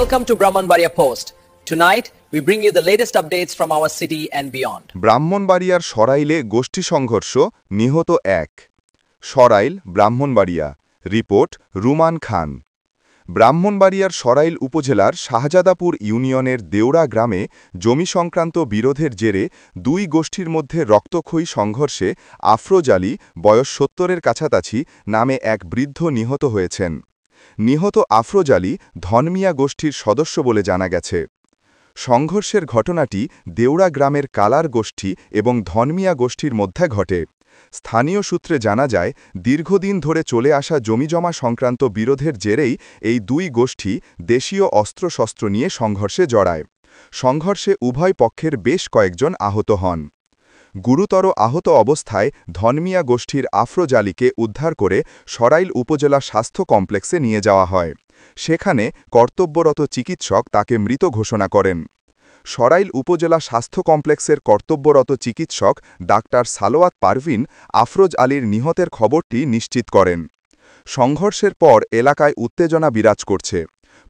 Welcome to Brahmanbaria Post. Tonight, we bring you the latest updates from our city and beyond. ব্রাহ্মণবাড়িয়ার সরাইলে গোষ্ঠী সংঘর্ষ, নিহত এক। Sarail, Brahmanbaria. Report Ruman খান। ব্রাহ্মণবাড়িয়ার সরাইল উপজেলার শাহজাদাপুর ইউনিয়নের দেওড়া গ্রামে জমি সংক্রান্ত বিরোধের জেরে দুই গোষ্ঠীর মধ্যে রক্তক্ষয়ী সংঘর্ষে আফরোজ আলী, বয়স ৭০-এর কাছাকাছি, নামে এক বৃদ্ধ নিহত হয়েছেন। নিহত আফরোজ আলী ধনমিয়া গোষ্ঠীর সদস্য বলে জানা গেছে। সংঘর্ষের ঘটনাটি দেওড়া গ্রামের কালার গোষ্ঠী এবং ধনমিয়া গোষ্ঠীর মধ্যে ঘটে। স্থানীয় সূত্রে জানা যায়, দীর্ঘদিন ধরে চলে আসা জমিজমা সংক্রান্ত বিরোধের জেরেই এই দুই গোষ্ঠী দেশীয় অস্ত্রশস্ত্র নিয়ে সংঘর্ষে জড়ায়। সংঘর্ষে উভয় পক্ষের বেশ কয়েকজন আহত হন। গুরুতর আহত অবস্থায় ধনমিয়া গোষ্ঠীর আফরোজ আলীকে উদ্ধার করে সরাইল উপজেলা স্বাস্থ্য কমপ্লেক্সে নিয়ে যাওয়া হয়। সেখানে কর্তব্যরত চিকিৎসক তাকে মৃত ঘোষণা করেন। সরাইল উপজেলা স্বাস্থ্য কমপ্লেক্সের কর্তব্যরত চিকিৎসক ডাক্তার সালোয়াত পারভিন আফরোজ আলীর নিহতের খবরটি নিশ্চিত করেন। সংঘর্ষের পর এলাকায় উত্তেজনা বিরাজ করছে।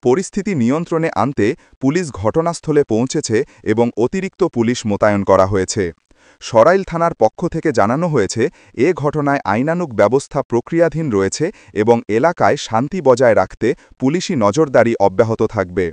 পরিস্থিতি নিয়ন্ত্রণে আনতে পুলিশ ঘটনাস্থলে পৌঁছেছে এবং অতিরিক্ত পুলিশ মোতায়েন করা হয়েছে। সরাইল থানার পক্ষ থেকে জানানো হয়েছে, এ ঘটনায় আইনানুগ ব্যবস্থা প্রক্রিয়াধীন রয়েছে এবং এলাকায় শান্তি বজায় রাখতে পুলিশি নজরদারি অব্যাহত থাকবে।